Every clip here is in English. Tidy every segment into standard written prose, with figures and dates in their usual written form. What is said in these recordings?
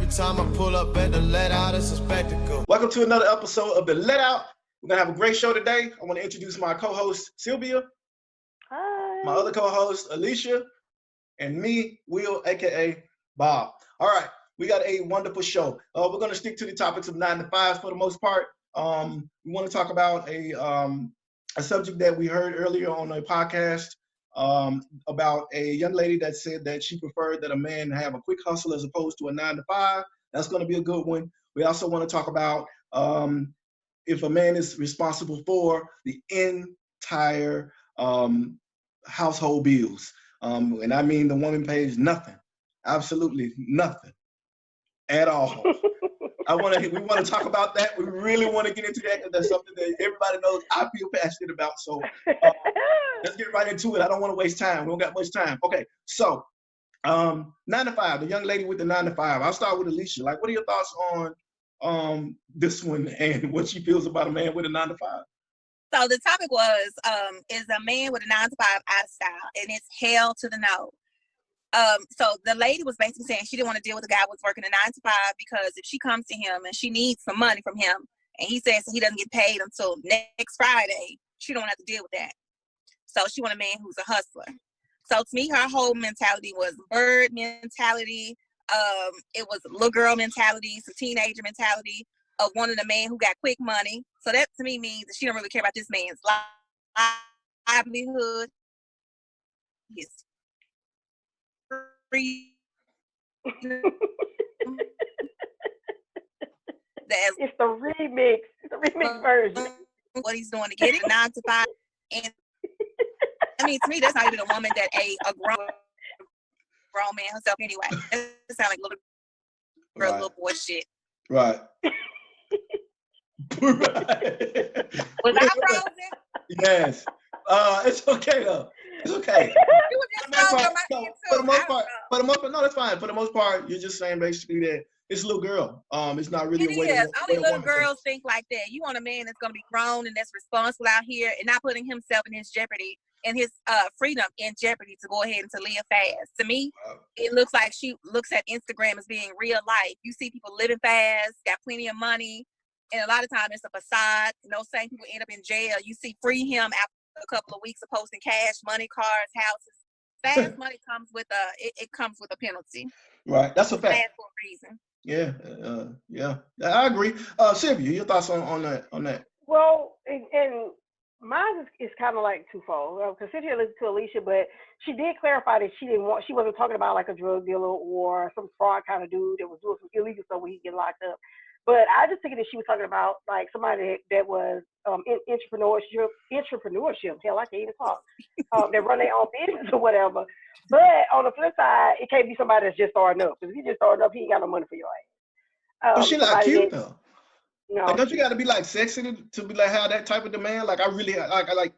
every time I pull up at the let out, it's a spectacle. Welcome to another episode of The Let Out. We're going to have a great show today. I want to introduce my co-host, Sylvia. Hi. My other co-host, Alicia. And me, Will, a.k.a. Bob. All right, we got a wonderful show. We're going to stick to the topics of 9 to 5s for the most part. We want to talk about a subject that we heard earlier on a podcast about a young lady that said that she preferred that a man have a quick hustle as opposed to a 9 to 5. That's going to be a good one. We also want to talk about if a man is responsible for the entire household bills. And I mean the woman pays nothing, absolutely nothing at all. We want to talk about that. We really want to get into that because that's something that everybody knows I feel passionate about. So let's get right into it. I don't want to waste time. We don't got much time. Okay, so 9 to 5, the young lady with the 9 to 5. I'll start with Alicia. Like, what are your thoughts on this one and what she feels about a man with a 9 to 5? So the topic was, is a man with a 9 to 5 out of style? And it's hell to the no. So the lady was basically saying she didn't want to deal with a guy who was working a 9 to 5 because if she comes to him and she needs some money from him and he says he doesn't get paid until next Friday, she don't have to deal with that. So she want a man who's a hustler. So to me, her whole mentality was bird mentality. It was little girl mentality, some teenager mentality of wanting a man who got quick money. So that to me means that she don't really care about this man's livelihood, his free. It's the remix. It's the remix version. What he's doing to get it 9 to 5. And I mean, to me, that's not even a woman that a grown man herself anyway. It sounds like little girl, little boy shit. Right. Was I frozen? Yes. It's okay though. It's okay. You were just frozen For the most part, no, that's fine. For the most part, you're just saying basically that it's a little girl. It's not really. It is. Only little girls think like that. You want a man that's going to be grown and that's responsible out here and not putting himself in his jeopardy and his freedom in jeopardy to go ahead and to live fast. To me, it looks like she looks at Instagram as being real life. You see people living fast, got plenty of money, and a lot of times it's a facade. You know, same people end up in jail. You see free him after a couple of weeks of posting cash, money, cars, houses. Fast money comes with it comes with a penalty. Right. That's a fact. Fast for a reason. Yeah. I agree. Sylvia, your thoughts on that? Well, and mine is kind of like twofold. Because Cynthia listened to Alicia, but she did clarify that she wasn't talking about like a drug dealer or some fraud kind of dude that was doing some illegal stuff where he get locked up. But I just think that she was talking about like somebody that was in entrepreneurship. Hell, I can't even talk. That run their own business or whatever. But on the flip side, it can't be somebody that's just starting up. Because if you just starting up, he ain't got no money for your ass. But she not cute though. No. Like, don't you got to be like sexy to be like have that type of demand? Like I really like.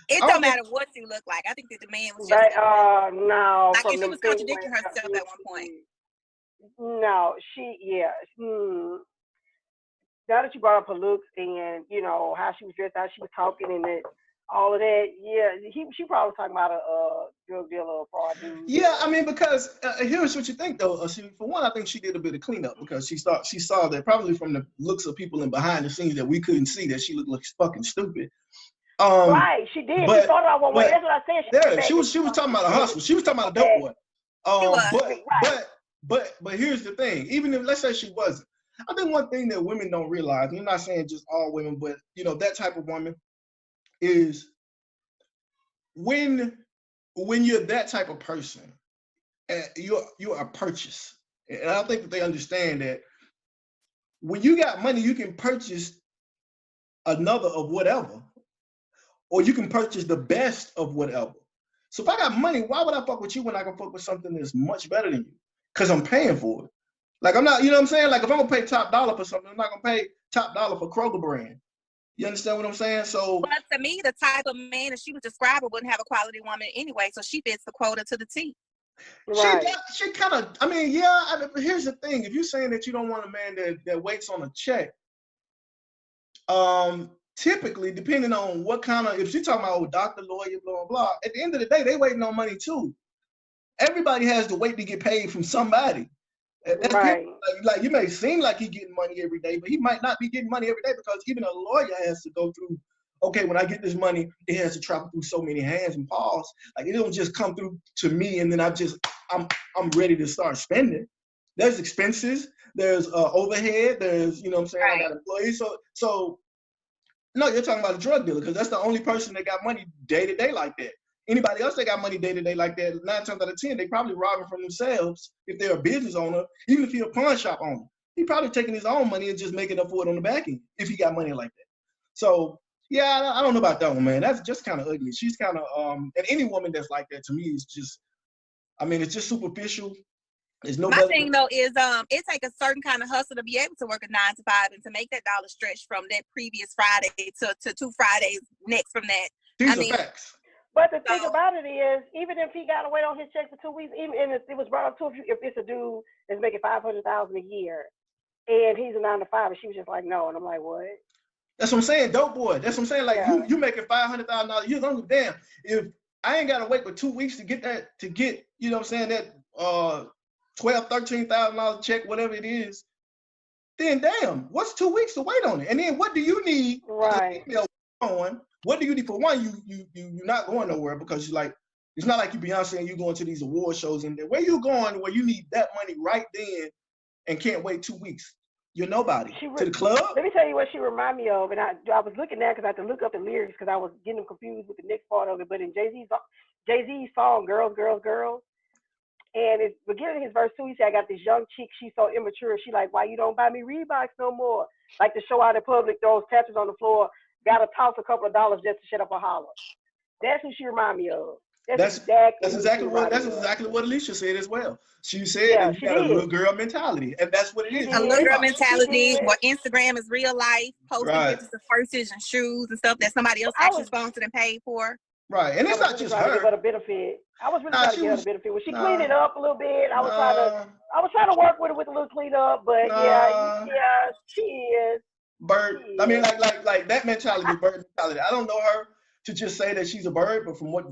It don't matter what you look like. I think that the man was just no. Like if she was contradicting herself at one point. No, now that you brought up her looks and you know how she was dressed, how she was talking, and all of that, she probably was talking about a drug dealer or fraud dude. Yeah, I mean, because here's what you think though. For one, I think she did a bit of cleanup because she saw that probably from the looks of people and behind the scenes that we couldn't see that she looked like fucking stupid. Right, she did. She thought about one way. That's what I said. She was talking about a hustle. She was talking about a dope boy. But here's the thing. Even if let's say she wasn't, I think one thing that women don't realize, and I'm not saying just all women, but you know that type of woman is when you're that type of person, you're a purchase. And I think that they understand that when you got money, you can purchase another of whatever, or you can purchase the best of whatever. So if I got money, why would I fuck with you when I can fuck with something that's much better than you? Because I'm paying for it. Like I'm not, you know what I'm saying? Like if I'm gonna pay top dollar for something, I'm not gonna pay top dollar for Kroger brand. You understand what I'm saying? So, but to me, the type of man that she was describing wouldn't have a quality woman anyway. So she fits the quota to the T. Right. She kind of. I mean, yeah. But here's the thing: if you're saying that you don't want a man that waits on a check, typically, depending on what kind of, if you're talking about doctor, lawyer, blah blah blah, at the end of the day, they waiting on money too. Everybody has to wait to get paid from somebody. And Right. people, like you may seem like he's getting money every day, but he might not be getting money every day because even a lawyer has to go through. Okay, when I get this money, it has to travel through so many hands and paws. Like it don't just come through to me, and then I'm ready to start spending. There's expenses, there's overhead, there's what I'm saying. I Right. got employees, so no, you're talking about a drug dealer because that's the only person that got money day to day like that. Anybody else that got money day to day like that, 9 times out of 10, they probably robbing from themselves if they're a business owner, even if you're a pawn shop owner. He probably taking his own money and just making up for it on the back end if he got money like that. So yeah, I don't know about that one, man. That's just kind of ugly. She's kind of and any woman that's like that to me is just, I mean, it's just superficial. There's no My better. thing though is it takes a certain kind of hustle to be able to work a 9 to 5 and to make that dollar stretch from that previous Friday to 2 Fridays next from that. These I are mean, facts. But the thing So- about it is, even if he got to wait on his check for 2 weeks, even and it was brought up too, if it's a dude that's making $500,000 a year, and he's a 9 to 5, and she was just like, no, and I'm like, what? That's what I'm saying, dope boy. That's what I'm saying. Like Yeah. you making $500,000. You don't give a damn if I ain't gotta wait for 2 weeks to get that you know what I'm saying, that $12,000-$13,000 check, whatever it is. Then damn, what's 2 weeks to wait on it? And then what do you need? Right. What do you need? For one, you're not going nowhere because you're like, it's not like you Beyonce and you going to these award shows and where you going where you need that money right then and can't wait 2 weeks. You're nobody. To the club? Let me tell you what she remind me of, and I was looking at because I had to look up the lyrics because I was getting confused with the next part of it. But in Jay-Z's song "Girls, Girls, Girls," and it's beginning his verse 2, he said, "I got this young chick, she's so immature. She like, why you don't buy me Reeboks no more? Like to show out in public, throws tattoos on the floor, gotta toss a couple of dollars just to shut up a holler." That's who she remind me of. That's exactly what Alicia said as well. She said Yeah, that you got a little girl mentality, and that's what it is. a little girl Reeboks. mentality where Instagram is real life, posting Right. pictures of purses and shoes and stuff that somebody else actually sponsored and paid for. Right, and it's not just trying to give her her. the benefit. I was really trying to give her the benefit. When she cleaned it Nah. up a little bit, I was trying to work with her with a little cleanup, but yeah, she is. Bird. I mean, like that mentality is bird mentality. I don't know her to just say that she's a bird, but from what she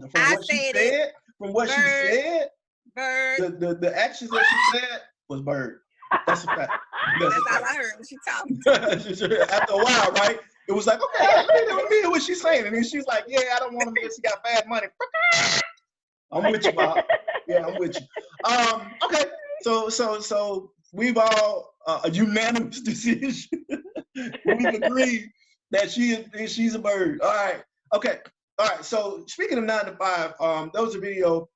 said, Bird. the actions that she said was bird. That's a fact. That's all I heard when she talked. After a while, right? It was like, okay, let me hear what she's saying. And then she's like, yeah, I don't want to miss. She got bad money. I'm with you, Bob. Yeah, I'm with you. Okay. So we've all a unanimous decision. We've agreed that she's a bird. All right. Okay. All right. So speaking of 9 to 5, there was a video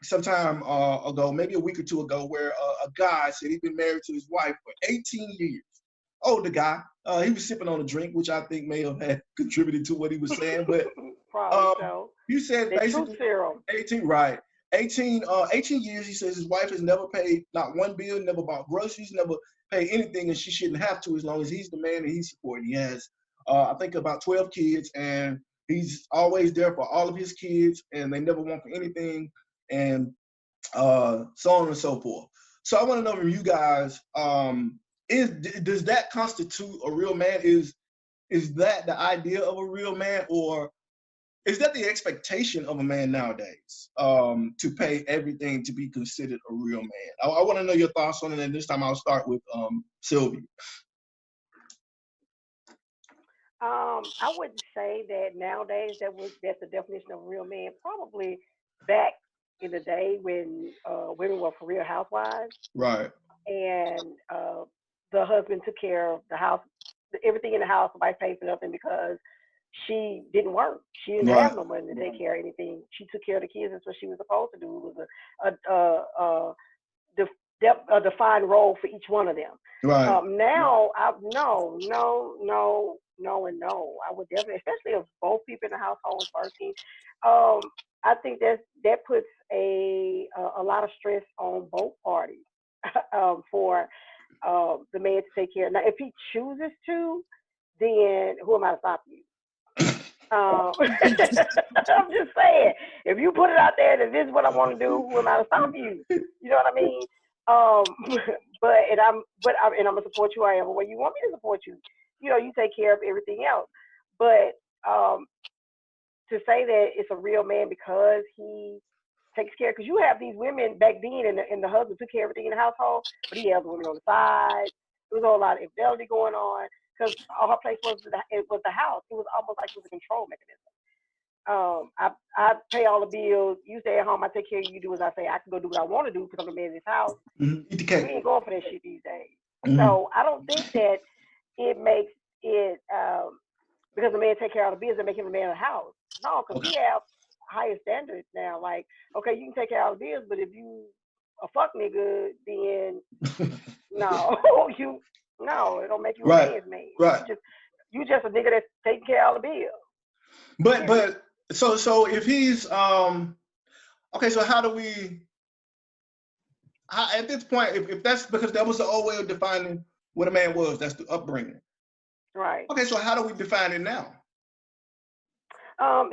sometime ago, maybe a week or two ago, where a guy said he'd been married to his wife for 18 years. Older guy. He was sipping on a drink, which I think may have had contributed to what he was saying. But probably so. You said The basically truth serum. 18, right? 18 years. He says his wife has never paid not one bill, never bought groceries, never paid anything, and she shouldn't have to as long as he's the man and he's supporting. He has, I think, about 12 kids, and he's always there for all of his kids, and they never want for anything, and so on and so forth. So I want to know from you guys, does that constitute a real man? Is that the idea of a real man, or is that the expectation of a man nowadays, to pay everything to be considered a real man? I want to know your thoughts on it, and this time I'll start with Sylvia. I wouldn't say that nowadays that's the definition of a real man. Probably back in the day when women were for real housewives, right? And the husband took care of the house, everything in the house. The wife paid for nothing because she didn't work. She didn't have no money to take care of anything. She took care of the kids. That's what she was supposed to do. It was a defined role for each one of them. Right. Now, no, and no. I would definitely, especially if both people in the household is working. I think that puts a lot of stress on both parties for the man to take care of. Now, if he chooses to, then who am I to stop you? I'm just saying, if you put it out there that this is what I want to do, who am I to stop you? You know what I mean? I'm gonna support you however way you want me to support you. You know, you take care of everything else. But to say that it's a real man because he takes care, because you have these women back then, and the husband took care of everything in the household, but he had the women on the side. There was a whole lot of infidelity going on because all her place was the house. It was almost like it was a control mechanism. I pay all the bills. You stay at home. I take care of you. Do as I say. I can go do what I want to do because I'm the man in this house. Eat the We cake. ain't going for that shit these days. So I don't think that it makes it because the man take care of the bills and make him the man of the house. No, because we have higher standards now. Like, okay, you can take care of all the bills, but if you a fuck nigga, then no, it don't make you a man's man. Right. You just a nigga that's taking care of all the bills. But so if he's okay, so how at this point, if that's because that was the old way of defining what a man was, that's the upbringing. Right. Okay, so how do we define it now?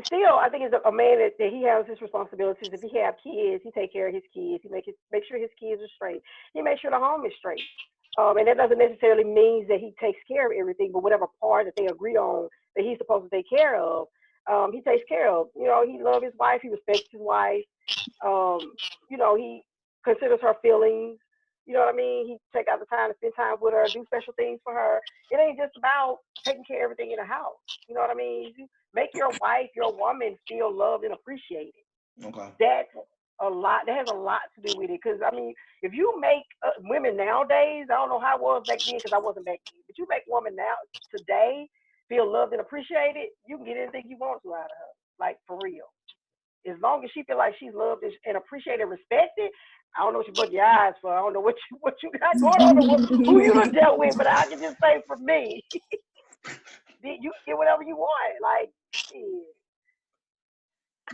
Still, I think it's a man that he has his responsibilities. If he have kids, he take care of his kids. He make sure his kids are straight. He makes sure the home is straight. And that doesn't necessarily mean that he takes care of everything, but whatever part that they agree on that he's supposed to take care of, he takes care of. You know, he loves his wife. He respects his wife. You know, he considers her feelings. You know what I mean? He take out the time to spend time with her, do special things for her. It ain't just about taking care of everything in the house. You know what I mean? You make your wife, your woman feel loved and appreciated. Okay. That's a lot. That has a lot to do with it. Because, I mean, if you make women nowadays, I don't know how it was back then because I wasn't back then, but you make women now, today, feel loved and appreciated, you can get anything you want to out of her. Like, for real. As long as she feel like she's loved and appreciated and respected, I don't know what you put your eyes for. I don't know what you got going on or who you done dealt with, but I can just say for me, you get whatever you want. Like, shit.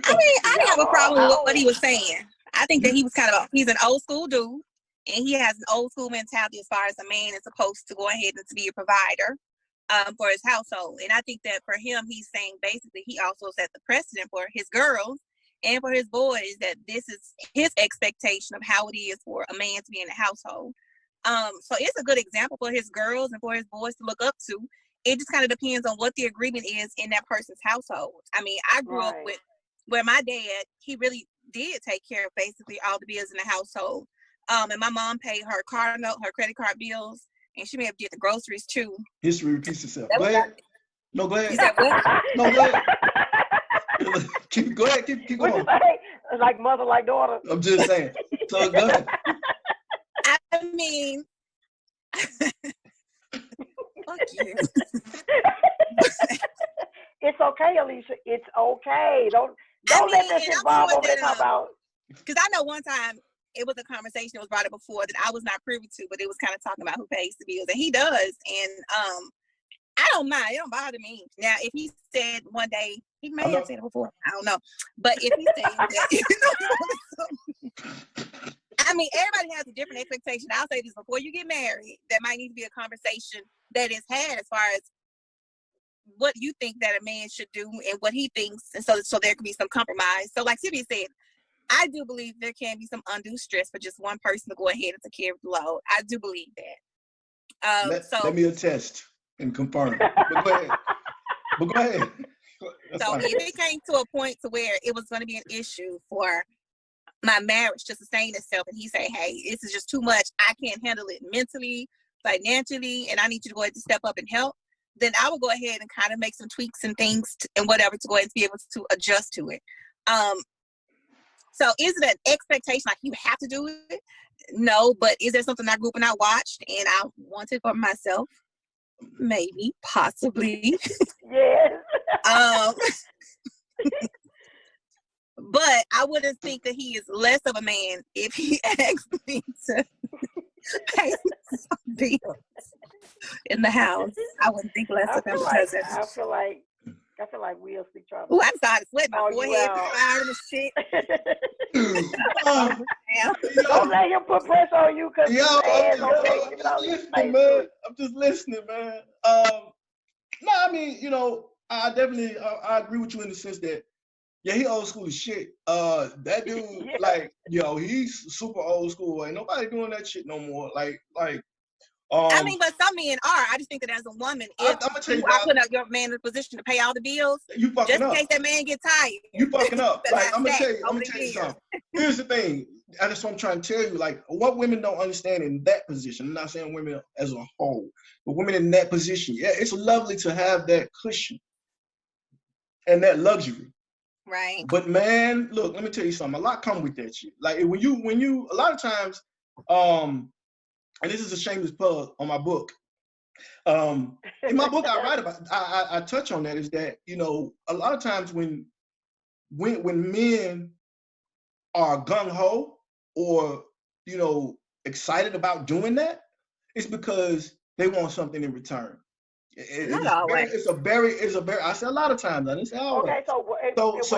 I mean, I didn't have a problem with what he was saying. I think that he's an old school dude, and he has an old school mentality as far as a man is supposed to go ahead and to be a provider for his household. And I think that for him, he's saying basically he also set the precedent for his girls and for his boys that this is his expectation of how it is for a man to be in the household. So it's a good example for his girls and for his boys to look up to. It just kind of depends on what the agreement is in that person's household. I mean, I grew up with where my dad, he really did take care of basically all the bills in the household. And my mom paid her car note, her credit card bills, and she may have did the groceries too. History repeats itself. Go ahead. No, go ahead. You said what? No, go ahead. Go ahead. Keep going. Like mother, like daughter. I'm just saying. So go ahead. I mean, fuck you. It's okay, Alicia. It's okay. Don't let that shit Bob over there talk about. Because I know one time it was a conversation that was brought up before that I was not privy to, but it was kind of talking about who pays the bills, and he does. And I don't mind. It don't bother me. Now, if he said one day, he may have said it before. I don't know. But if he said that, I mean, everybody has a different expectation. I'll say this before you get married, there might need to be a conversation that is had as far as what you think that a man should do and what he thinks. And so there can be some compromise. So like Sylvia said, I do believe there can be some undue stress for just one person to go ahead and take care of the load. I do believe that. Let me attest and confirm. But go ahead. That's so fine. if it came to a point to where it was going to be an issue for my marriage to sustain itself, and he say, hey, this is just too much, I can't handle it mentally, financially, and I need you to go ahead and step up and help, then I will go ahead and kind of make some tweaks and things and whatever to go ahead and be able to adjust to it. So is it an expectation like you have to do it? No, but is there something I grew up and I watched and I wanted for myself? Maybe, possibly. Yes. But I wouldn't think that he is less of a man if he asked me to pay some bills in the house. I wouldn't think less of him because I feel like we'll speak trouble. Oh, I'm starting to sweat. My forehead is firing and shit. Don't let him put pressure on you because I'm just listening, man. No, I mean, you know, I definitely I agree with you in the sense that he old school as shit. That dude, like, he's super old school. Ain't nobody doing that shit no more. Like I mean, but some men are. I just think that as a woman, if I'm gonna tell you you, are dog, putting your man in a position to pay all the bills, you fucking just in up. case that man get tired. You fucking up. That Like, I'm gonna tell you over the years. something. Here's the thing. And that's what I'm trying to tell you. Like, what women don't understand in that position. I'm not saying women as a whole, but women in that position. Yeah, it's lovely to have that cushion and that luxury. Right. But man, look, let me tell you something. A lot come with that shit. Like when you a lot of times, and this is a shameless plug on my book. In my book, I write about, I touch on that, is that, you know, a lot of times when men are gung-ho or, you know, excited about doing that, it's because they want something in return. Not always. It's a very, I say a lot of times, I didn't say always. Okay, so what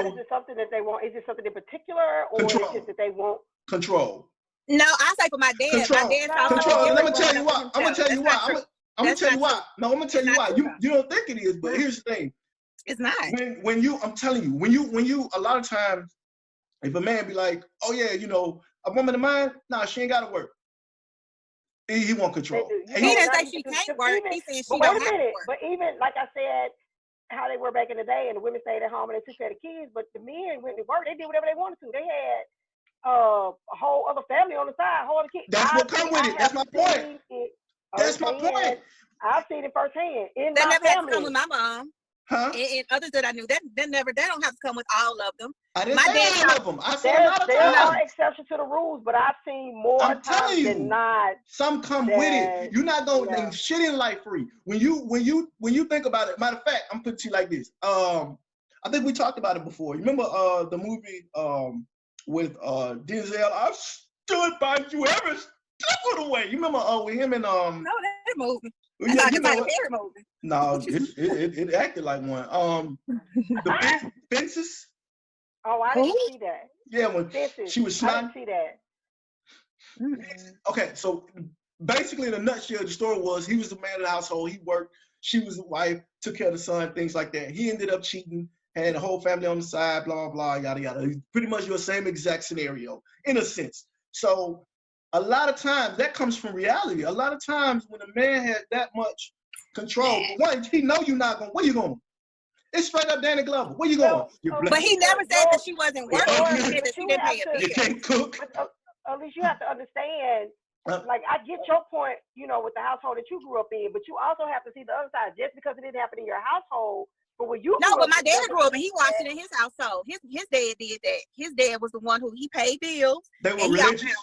is it something that they want? Is it something in particular, or is it just that they want control? No, I say for my dad. Control. My dad Control. Let me tell you why. I'm gonna tell you why. I'm gonna tell you why. No, I'm gonna tell you why. You don't think it is, but here's the thing. It's not. When you, I'm telling you, when you, a lot of times, if a man be like, oh yeah, you know, a woman of mine, nah, she ain't gotta work. He want control. He didn't say she can't work. He said she don't have to work. But even like I said, how they were back in the day, and the women stayed at home and they took care of the kids, but the men went to work. They did whatever they wanted to. They had a whole other family on the side, whole other kids. That's what come with it. That's my point. That's my point. I've seen it firsthand in that my never family. had to come with my mom. Huh? And others that I knew, that don't have to come with all of them. I didn't My say dad all of them. I said a lot of There times. are exceptions to the rules, but I've seen more times than not. Some come with it. You're not gonna leave shit in life free. When you think about it, matter of fact, I'm putting it to you like this. I think we talked about it before. You remember the movie with Denzel? I stood by you every step of the way. You remember with him and No, that movie. Yeah, you know Perry movie. No, it acted like one. The Fences. Oh, I didn't see that. Yeah, when she was snotting. I didn't see that. Okay, so basically, in a nutshell, the story was he was the man of the household. He worked. She was the wife, took care of the son, things like that. He ended up cheating, had a whole family on the side, blah blah, yada yada. Pretty much your same exact scenario in a sense. So a lot of times that comes from reality. A lot of times when a man has that much control, one, he know you're not going. Where you going? It's straight up Danny Glover. Where you going? But he never said that she wasn't working. He said that she didn't pay a bill. You can't cook. At least you have to understand. Like, I get your point, you know, with the household that you grew up in, but you also have to see the other side. Just because it didn't happen in your household, but when you no, but my dad grew up and he watched it in his household. His dad did that. His dad was the one who he paid bills. They were religious.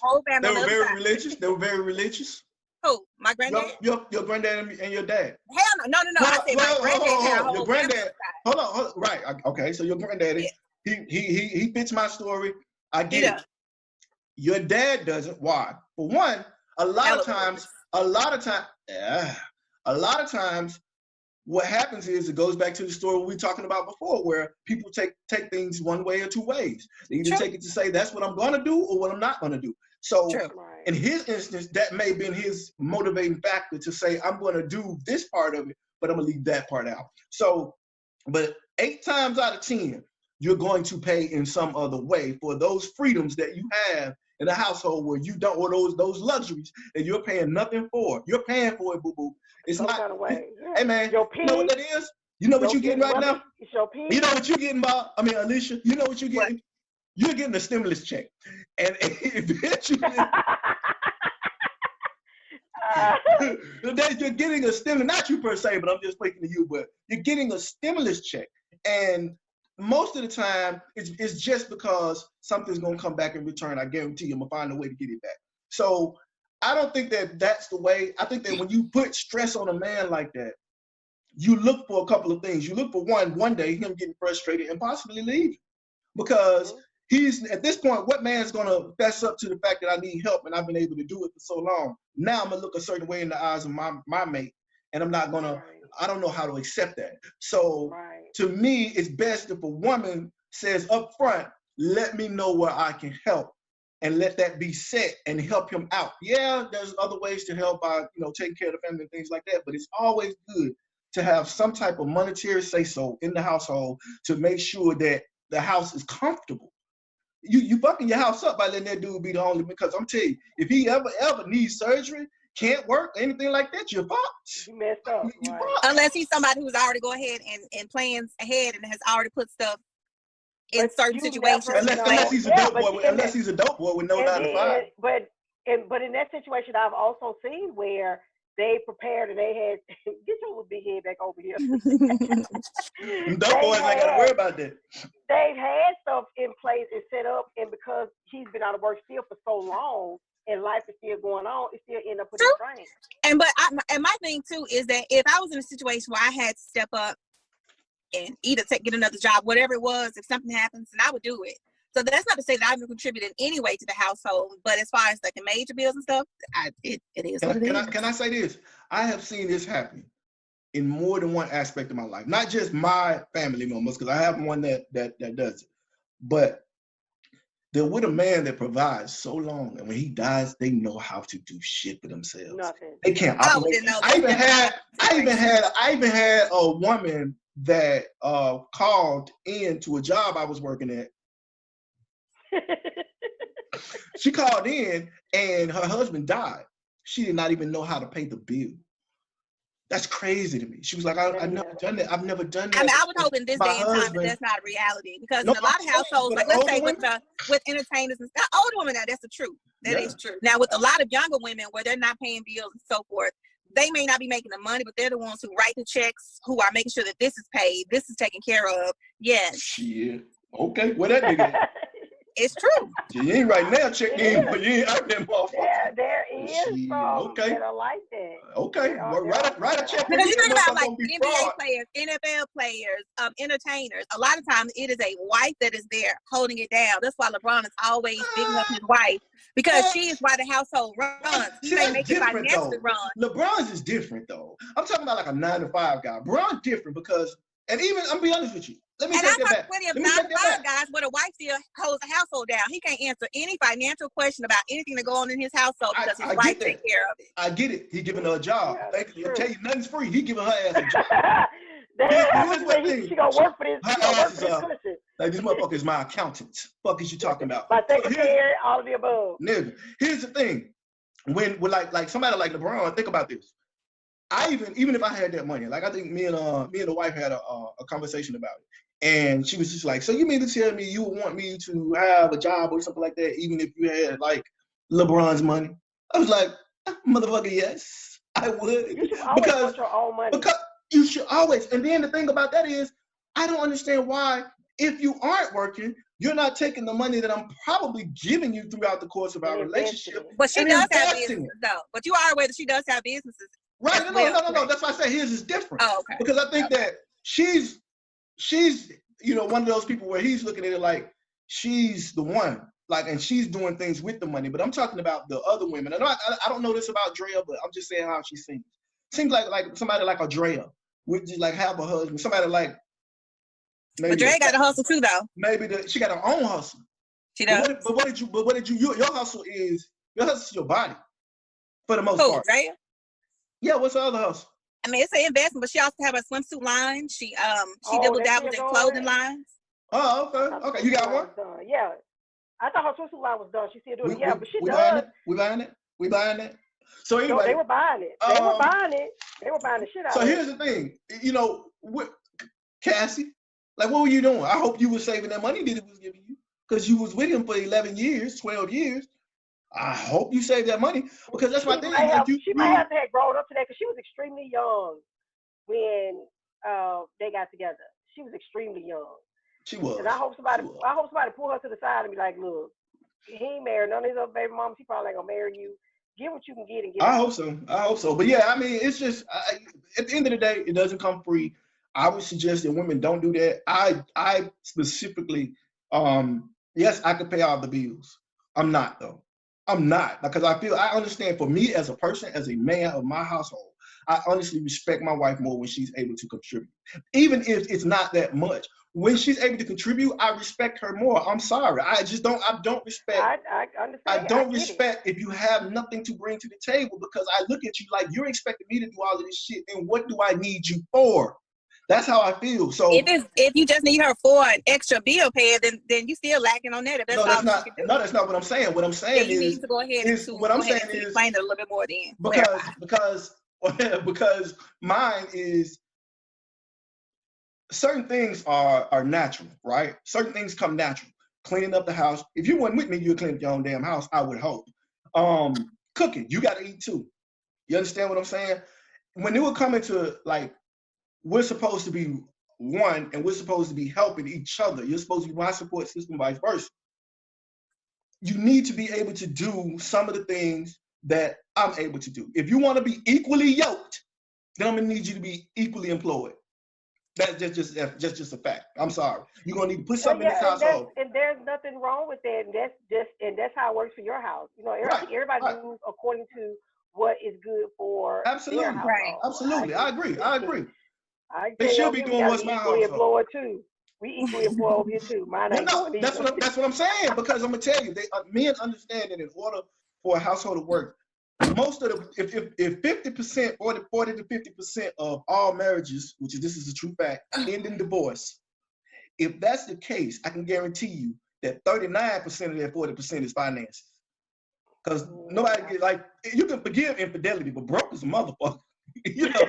They were very religious. They were very religious. Who? My granddad? Your granddad and your dad. Hell no. I said my granddad had a whole your granddad. Hold on. Right. Okay. So your granddaddy, he fits my story. I get it. Your dad doesn't. Why? For one, a lot of times, what happens is it goes back to the story we were talking about before, where people take things one way or two ways. They either take it to say that's what I'm going to do or what I'm not going to do. So in his instance, that may have been his motivating factor to say, I'm going to do this part of it, but I'm going to leave that part out. So, but 8 times out of 10, you're going to pay in some other way for those freedoms that you have in a household where you don't, or those luxuries that you're paying nothing for. You're paying for it, boo-boo. It's not. Kind of way. Hey, man, you know what that is? You know what you're getting right now? You know what you're getting, Bob? I mean, Alicia, you know what you're getting? What? You're getting a stimulus check. And eventually, you're getting a stimulus, not you per se, but I'm just speaking to you, but you're getting a stimulus check. And most of the time, it's just because something's going to come back in return. I guarantee you, I'm going to find a way to get it back. So I don't think that that's the way. I think that when you put stress on a man like that, you look for a couple of things. You look for one day him getting frustrated and possibly leaving. Because he's, at this point, what man's going to fess up to the fact that I need help and I've been able to do it for so long? Now I'm going to look a certain way in the eyes of my mate, and I'm not going to, I don't know how to accept that. So to me, it's best if a woman says up front, let me know where I can help, and let that be set and help him out. Yeah, there's other ways to help by, taking care of the family and things like that, but it's always good to have some type of monetary say-so in the household to make sure that the house is comfortable. You bucking your house up by letting that dude be the only, because I'm telling you, if he ever needs surgery, can't work, anything like that, you're fucked. You messed up. You Right. fucked. Unless he's somebody who's already go ahead and plans ahead and has already put stuff in But certain you situations. never Unless, know. unless he's a Yeah, dope but boy, in unless that- he's a dope boy with no and 9 to 5. then, but in that situation, I've also seen where they prepared and they had get your little big head back over here. Them dope boys ain't got to worry about that. They've had stuff in place and set up, and because he's been out of work still for so long, and life is still going on, it still end up putting strain. And my thing too is that if I was in a situation where I had to step up and either get another job, whatever it was, if something happens, then I would do it. So that's not to say that I would contribute in any way to the household, but as far as like the major bills and stuff, it is what it is. Can I say this? I have seen this happen in more than one aspect of my life, not just my family members, because I have one that does it, but they're with a man that provides so long, and when he dies, they know how to do shit for themselves. Nothing. They can't Oh, operate. then no, I even that's had a woman that called in to a job I was working at. She called in and her husband died. She did not even know how to pay the bill. That's crazy to me. She was like, I've never done that. I've never done that. I mean, I would hope in this My day and time that husband- that's not a reality, because No, in a lot of households, but like let's older say women? with entertainers and stuff, older women, now that's the truth. That is true. Now with a lot of younger women where they're not paying bills and so forth, they may not be making the money, but they're the ones who write the checks, who are making sure that this is paid, this is taken care of. Yes, Shit. Okay, where that nigga at? it's true. You ain't right now checking in, but you ain't out there, motherfucker. there is Shit, some okay. that are like that. Okay, There are- well, there write are a check. some. Because you think about Motherfucker like gonna be NBA fraud. players, NFL players, entertainers. A lot of times it is a wife that is there holding it down. That's why LeBron is always bigging up his wife, because she is why the household runs. He See, may that's make it different, financially though. run. LeBron's is different though. I'm talking about like a 9 to 5 guy. LeBron's different because, and even I'm be honest with you. Let me And take I'm that talking back. plenty of Let me 9 take to that 5 back. guys where the wife still holds the household down. He can't answer any financial question about anything that go on in his household because I his get wife that. takes care of it. I get it. He giving her a job. Yeah, Thank you. I true. tell you, nothing's free. He giving her ass a job. That's Here's what the thing. she gonna work for this. Her She gonna work ass for is this up. pussy. Like this motherfucker is my accountant. Fuck is you talking about? My So here's- secretary, all of the above. Nigga, here's the thing. When like somebody like LeBron, think about this. I even if I had that money, like I think me and the wife had a conversation about it. And she was just like, so you mean to tell me you would want me to have a job or something like that, even if you had like LeBron's money? I was like, motherfucker, yes, I would. You should always want your own money. Because you should always. And then the thing about that is, I don't understand why, if you aren't working, you're not taking the money that I'm probably giving you throughout the course of our And investing relationship. it. But she And does have investing businesses though. But you are aware that she does have businesses. Right? as No. well, That's why I say his is different. Oh, okay. Because I think that she's one of those people where he's looking at it like she's the one, like, and she's doing things with the money. But I'm talking about the other women. And I don't know this about Drea, but I'm just saying how she seems. Seems like somebody like a Drea would just like have a husband. Somebody like maybe. But Dre got to hustle too though. Maybe she got her own hustle. She does. But what did you? Your hustle is your body, for the most Who, part. Dre? Yeah. What's the other hustle? I mean, it's an investment, but she also have a swimsuit line. She Oh, double that's dabbles still in going clothing on? lines. Oh, I thought okay. the You got swimsuit line one? was done. Yeah. I thought her swimsuit line was done. She still doing it. Yeah, but she we does. buying it. We buying it. So No, anyway, they were buying it. They were buying it. They were buying the shit out so of it. here's the thing. Cassie, like, what were you doing? I hope you were saving that money that he was giving you, because you was with him for 11 years, 12 years. I hope you saved that money, because that's my thing. She might have had grown up to that because she was extremely young when they got together. She was extremely young. She was. And I hope somebody pull her to the side and be like, look, he ain't married none of his other baby mamas. He probably ain't gonna marry you. Get what you can get and get I out. hope so. But yeah, I mean, it's just at the end of the day, it doesn't come free. I would suggest that women don't do that. I specifically, yes, I could pay all the bills. I'm not though. I'm not, because I understand, for me as a person, as a man of my household, I honestly respect my wife more when she's able to contribute, even if it's not that much. When she's able to contribute, I respect her more. I'm sorry. I don't respect. I understand. I don't get respect if you have nothing to bring to the table, because I look at you like you're expecting me to do all of this shit. And what do I need you for? That's how I feel. So if you just need her for an extra bill paid, then you still lacking on that. If that's no, that's all not. she can do. No, that's not what I'm saying. What I'm saying You is, need to go ahead and what I'm saying is, explain it a little bit more. Then because mine is certain things are natural, right? Certain things come natural. Cleaning up the house. If you weren't with me, you'd clean up your own damn house. I would hope. Cooking, you got to eat too. You understand what I'm saying? When it would come into like, we're supposed to be one, and we're supposed to be helping each other. You're supposed to be my support system, vice versa. You need to be able to do some of the things that I'm able to do. If you want to be equally yoked, then I'm gonna need you to be equally employed. That's just a fact. I'm sorry. You're gonna need to put something in this household. And there's nothing wrong with that. And that's how it works for your house. You know, everybody moves according to what is good for their household. Right. Absolutely. I agree. They tell should be doing what's my household. Employed too. We equally employed over here too. Mine ain't going either. That's what I'm saying, because I'm gonna tell you, men understand that in order for a household to work, most of the if 50% or 40 to 50% of all marriages, this is a true fact, end in divorce. If that's the case, I can guarantee you that 39% of that 40% is finances. Because nobody get, like, you can forgive infidelity, but broke is a motherfucker. You know.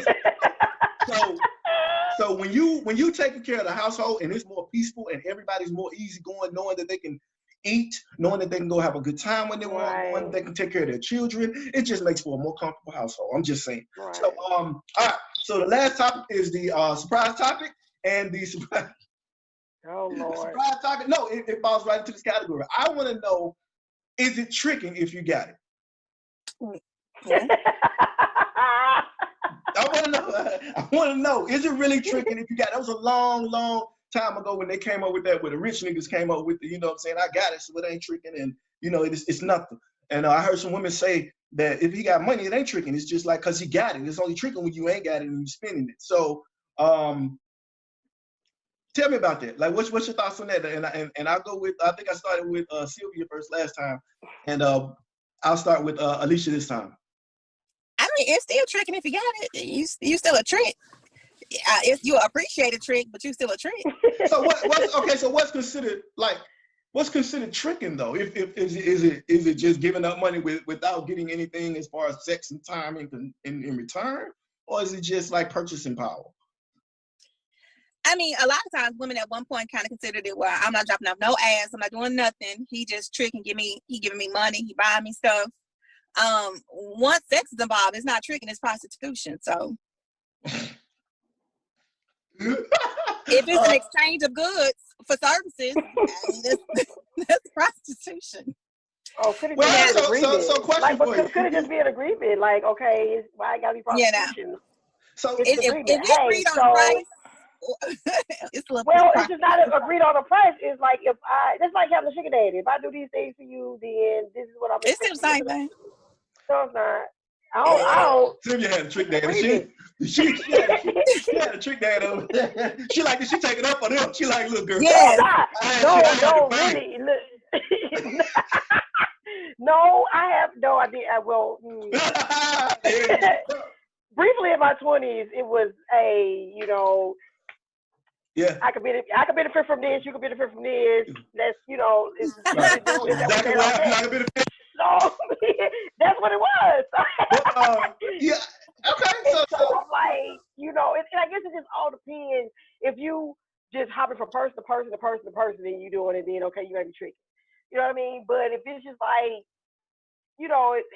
So when you taking care of the household and it's more peaceful and everybody's more easygoing, knowing that they can eat, knowing that they can go have a good time when they want, knowing that they can take care of their children, it just makes for a more comfortable household. I'm just saying. Right. So all right. So the last topic is the surprise topic, and the surprise. Oh Lord. The surprise topic. No, it falls right into this category. I want to know: is it tricking if you got it? I want to know, is it really tricking if you got it? That was a long time ago when they came up with that, where the rich niggas came up with the, you know what I'm saying, I got it, so it ain't tricking, and, you know, it's nothing. And I heard some women say that if he got money, it ain't tricking. It's just like, because he got it. It's only tricking when you ain't got it and you're spending it. So tell me about that. Like, what's your thoughts on that? And I'll go with, I think I started with Sylvia first last time, and I'll start with Alicia this time. I mean, it's still tricking if you got it. You still a trick. You appreciate a trick, but you still a trick. So what's considered tricking though? If is it just giving up money without getting anything as far as sex and time in return, or is it just like purchasing power? I mean, a lot of times women at one point kind of considered it, well, I'm not dropping off no ass, I'm not doing nothing. He just tricking, he giving me money, he buying me stuff. Once sex is involved, it's not tricking, it's prostitution. So if it's an exchange of goods for services, that's prostitution. Oh, could it be an agreement? So question for you. Could it just be an agreement? Like, okay, why I gotta be prostitution? So if you agreed on the price, it's just not agreed on the price. It's like, it's like having a sugar daddy. If I do these things for you, then this is what I'm expecting. It's the same thing. So it's not. I don't. Sylvia had a trick daddy. She had a trick daddy over there. She like, she take it up on him. She like, little girl. Yeah. No, really. No, I have no idea. Briefly in my 20s, it was I could benefit from this. You could benefit from this. That's exactly what so that's what it was. Yeah. Okay. So I'm like, I guess it just all depends. If you just hopping from person to person to person to person, then you doing it, then okay, you might be tricky. You know what I mean? But if it's just like,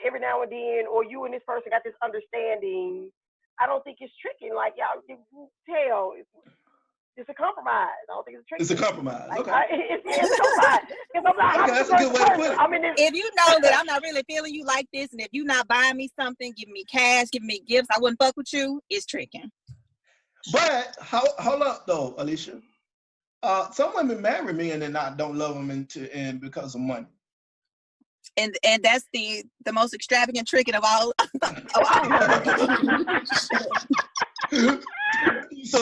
every now and then, or you and this person got this understanding, I don't think it's tricking. Like, y'all can tell. It's a compromise. I don't think it's a trick. It's a compromise. Like, okay. It's a compromise. That's a good way to put it. If you know that I'm not really feeling you like this, and if you're not buying me something, giving me cash, giving me gifts, I wouldn't fuck with you, it's tricking. But hold up though, Alicia. Some women marry me and then don't love them and because of money. And that's the most extravagant tricking of all. So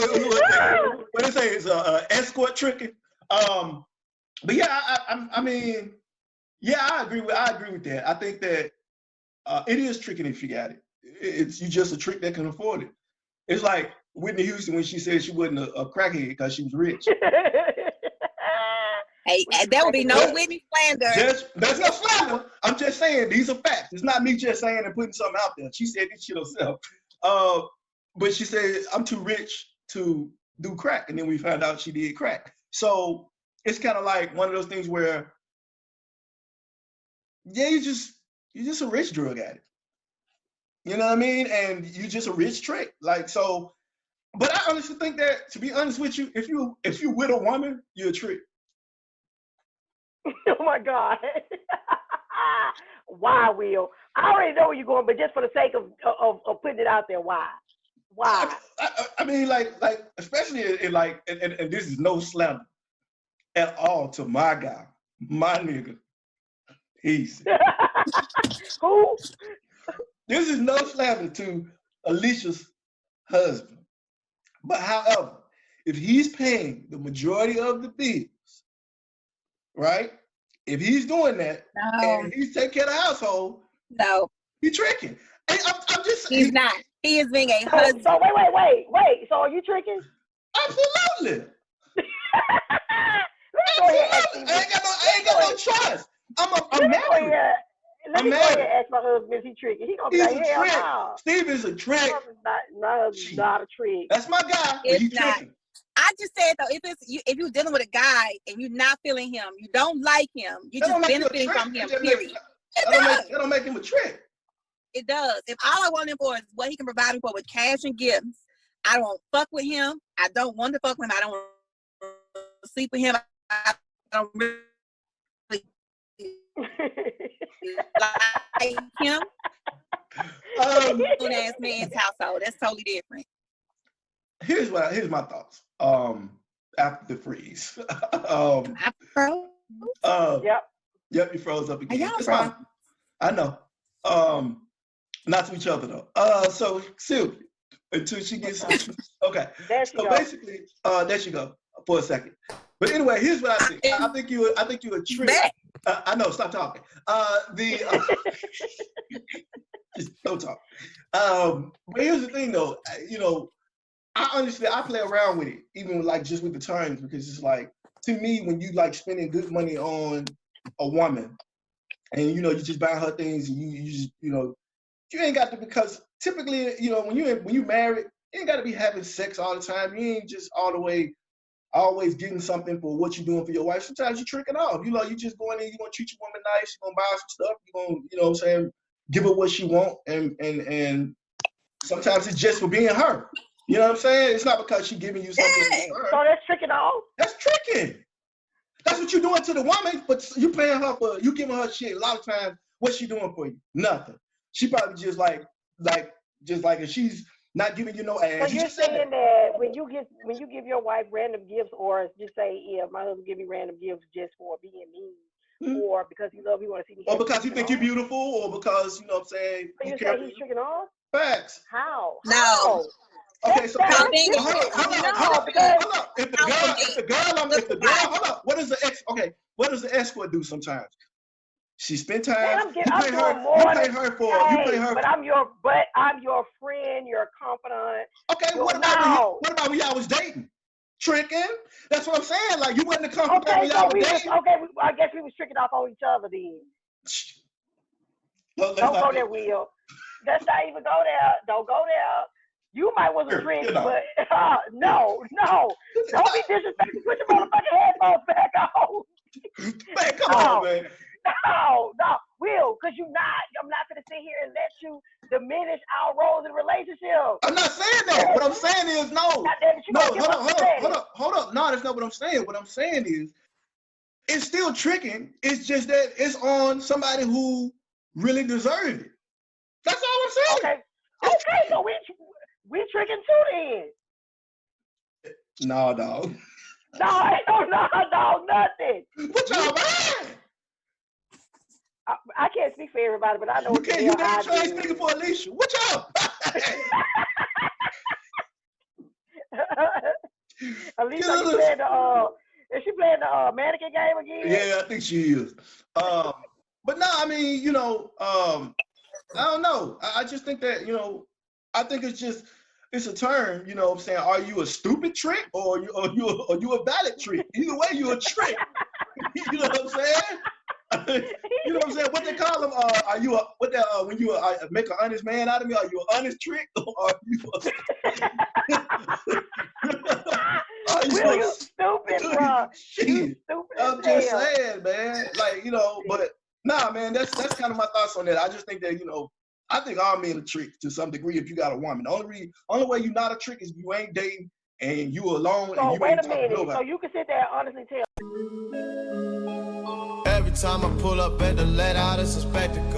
what they say is escort tricking. But yeah, I mean, yeah, I agree with that. I think that it is tricking if you got it. You just a trick that can afford it. It's like Whitney Houston when she said she wasn't a crackhead because she was rich. Hey, there will be no Whitney slander. That's not slander. I'm just saying these are facts. It's not me just saying and putting something out there. She said this shit herself. But she said, I'm too rich to do crack. And then we found out she did crack. So it's kind of like one of those things where, yeah, you're just a rich drug addict. You know what I mean? And you just a rich trick. Like, so, but I honestly think that, to be honest with you, if you with a woman, you're a trick. Oh my God. Why, Will? I already know where you're going, but just for the sake of putting it out there, why? Why? I mean, like, especially and this is no slander at all to my guy, my nigga. Peace. Who? This is no slander to Alicia's husband. But however, if he's paying the majority of the bills, right? If he's doing that and he's taking care of the household, he's tricking. And I'm just saying. He's not. He is being a husband. So wait. So are you tricking? Absolutely. I ain't got no choice. I'm married. Let me go ahead and ask my husband if he's tricking. He's gonna be like, hell no. Steve is a trick. Not a trick. That's my guy. He's tricking. I just said though, if you're dealing with a guy and you're not feeling him, you don't like him, you're just benefiting from him. Period. That don't make him a trick. It does. If all I want him for is what he can provide me for with cash and gifts, I don't fuck with him. I don't want to fuck with him. I don't want to sleep with him. I don't really like him. Old ass man's household. That's totally different. Here's my thoughts. After the freeze. I froze. Yep, you froze up again. It's fine. I know. Not to each other though. So Sylvia, until she gets okay. There she goes. Basically, there she go for a second. But anyway, here's what I think. I think you a trick. I know. Stop talking. Just don't talk. But here's the thing, though. I play around with it, even like just with the terms, because it's like, to me, when you like spending good money on a woman, and you just buying her things, and you just you ain't got to, because typically when you married, you ain't got to be having sex all the time. You ain't just all the way always getting something for what you're doing for your wife. Sometimes you're tricking off. You just going in, you want to treat your woman nice, you're gonna buy some stuff, you're gonna, what I'm saying, give her what she want, and sometimes it's just for being her. You know what I'm saying? It's not because she's giving you something. So that's tricking off? That's tricking. That's what you're doing to the woman, but you paying her for, you giving her shit. A lot of times, what's she doing for you? Nothing. She probably just like if she's not giving you no ass. So you're saying that when you give your wife random gifts, or just say, yeah, my husband give me random gifts just for being mean, or because he love you, want to see me, or because he think you're beautiful, or because what I'm saying. So you say he's tricking off? Facts. How? No. Okay, so hold up. If the girl, hold up. What does the escort do sometimes? She spend time. You pay her. But I'm your friend, your confidant. Okay, what about when y'all was dating? Tricking? That's what I'm saying. Like, you wasn't a confidant when y'all was dating. I guess we was tricking off on each other then. Don't go there, Will. Let's not even go there. Don't go there. You might was a trick, but no. Don't be disrespectful. Put your motherfucking headphones back on. Man, come on, man. No, Will, because I'm not going to sit here and let you diminish our roles in relationship. I'm not saying that. What I'm saying is hold up. No, that's not what I'm saying. What I'm saying is, it's still tricking. It's just that it's on somebody who really deserved it. That's all I'm saying. Okay, so we tricking too then. No, dog. No, nothing. What y'all buying? I can't speak for everybody, but I know you can't. You damn sure ain't speaking for Alicia. What y'all? Alicia, is she playing the mannequin game again? Yeah, I think she is. But no, I mean, I don't know. I just think that I think it's just it's a term, you know what I'm saying? Are you a stupid trick or you a valid trick? Either way, you a trick. You know what I'm saying? You know what I'm saying? What they call them? Are you a when you make an honest man out of me? Are you an honest trick or are you You stupid, bro. Shit. Stupid I'm just saying, man. Like, you know, but nah, man, that's kind of my thoughts on that. I just think that, you know, I think all men are tricks to some degree if you got a woman. The only way you're not a trick is if you ain't dating and you alone So and you wait ain't a talking to minute. nobody. So you can sit there and honestly tell. Every time I pull up at the let out, it's a spectacle.